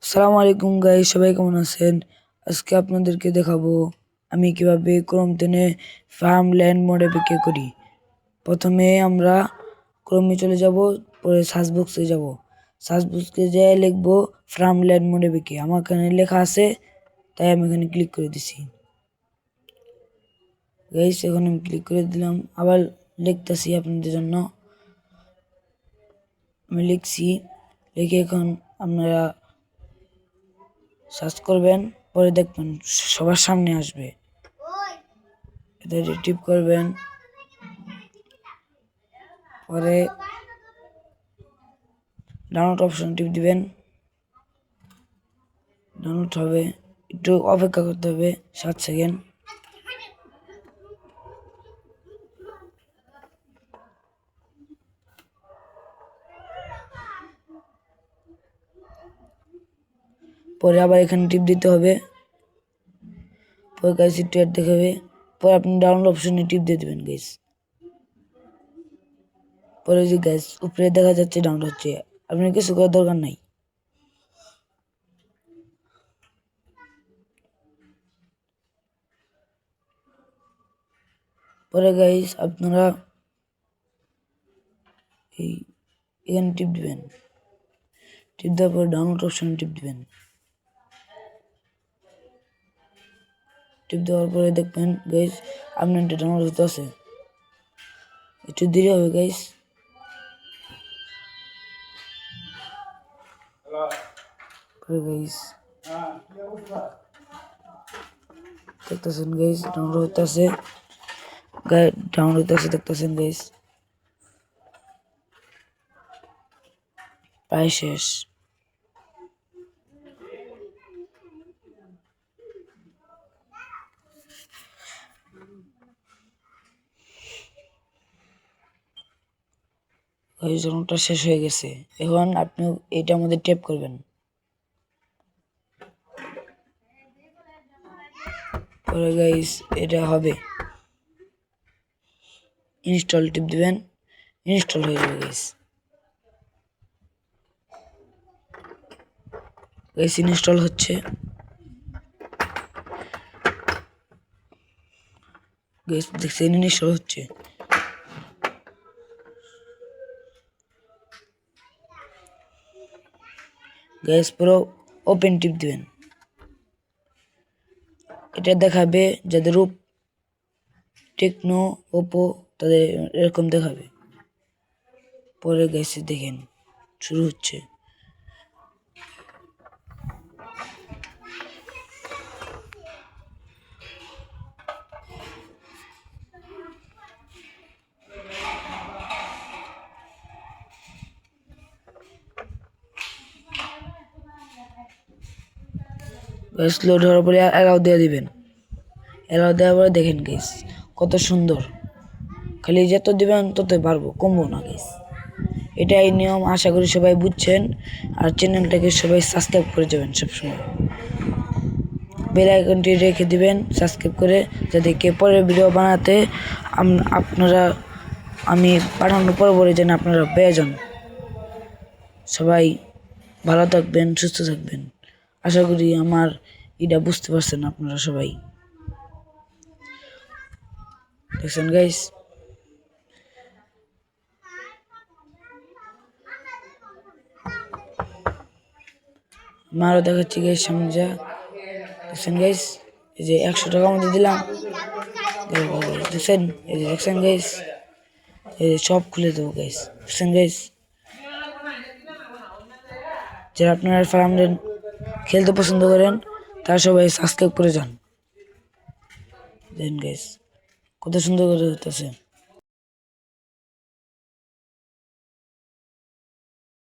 আসসালামু আলাইকুম গাইস, সবাই কেমন আছেন? আজকে আপনাদেরকে দেখাবো আমি কিভাবে ক্রোম 10 এ ফার্মল্যান্ড মোডে বিক্রি করি। প্রথমে আমরা ক্রোমে চলে যাব, পরে সার্চ বক্সে যাব। সার্চ বক্সে যেয়ে লিখবো ফার্মল্যান্ড মোডে বিক্রি। আমার এখানে লেখা আছে, তাই আমি এখানে ক্লিক করে দিছি। গাইস এখন আমি ক্লিক করে দিলাম, আবার লিখতেছি আপনাদের জন্য। আমি লিখছি, লিখে এখন আপনারা সার্চ করবেন, পরে দেখবেন সবার সামনে আসবে। এটা টিপ করবেন, পরে ডাউনলোড অপশন টিপ দিবেন। ডাউনলোড হবে, একটু অপেক্ষা করতে হবে 7 সেকেন্ড। পরে আবার এখানে টিপ দিতে হবে, পরে গাইস একটু অ্যাড দেখাবে, পরে আপনি ডাউনলোড অপশনে টিপ দিয়ে দেবেন গাইস। পরে যে গাইস উপরে দেখা যাচ্ছে ডাউনলোড হচ্ছে, আপনার কিছু করার দরকার নাই। পরে গাইস আপনারা এখানে টিপ দিবেন, টিপ দেওয়ার পরে ডাউনলোড অপশনে টিপ দিবেন। টিপ দেওয়ার পরে দেখবেন গাইস আপনার এটা ডাউনলোড হতে আছে, একটু দেরি হবে গাইস। পরে গাইস দেখতেছেন গাইস ডাউনলোড হতে আছে, ডাউনলোড হতে আছে, দেখতেছেন গাইস প্রায় শেষ। ডাউনলোডটা শেষ হয়ে গেছে, এখন আপনি এটার মধ্যে ট্যাপ করবেন। পরে গাইস এটা হবে, ইনস্টল টিপ দিবেন, ইনস্টল হয়ে যাবে গাইস। গাইস ইনস্টল হচ্ছে, গাইস দেখছেন ইনস্টল হচ্ছে। গাইস পুরো ওপেন টিপ দিবেন, এটা দেখাবে যাদের টেকনো ওপো তাদের এরকম দেখাবে। পরে গাইস দেখেন শুরু হচ্ছে। গাইস লোড হওয়ার পরে অ্যালাউ দিয়ে দিবেন, অ্যালাউ দেওয়ার পরে দেখেন গাইস কত সুন্দর, খালি যত দিবেন তত পারবো, কমবো না গাইস। এটাই নিয়ম, আশা করি সবাই বুঝছেন। আর চ্যানেলটাকে সবাই সাবস্ক্রাইব করে যাবেন সবসময়, বেল আইকনটি রেখে দিবেন সাবস্ক্রাইব করে, যাতে কে পরের ভিডিও বানাতে আপনারা আমি পাঠানোর পর যেন আপনারা পেয়ে যান। সবাই ভালো থাকবেন, সুস্থ থাকবেন। আশা করি আমার এটা বুঝতে পারছেন আপনারা সবাই। দেখছেন গাইস, মারও দেখাচ্ছি গাইস সামনে যা। দেখছেন গাইস, এই যে 100 টাকা মধ্যে দিলাম, দেখছেন এই যে, দেখছেন গাইস এই যে সব খুলে দেবো গাইস। দেখছেন গাইস, যারা আপনারা ফার্মল্যান্ড খেলতে পছন্দ করেন তারা সবাই সাবস্ক্রাইব করে যান। দেন গাইস কত সুন্দর করে হতেছে।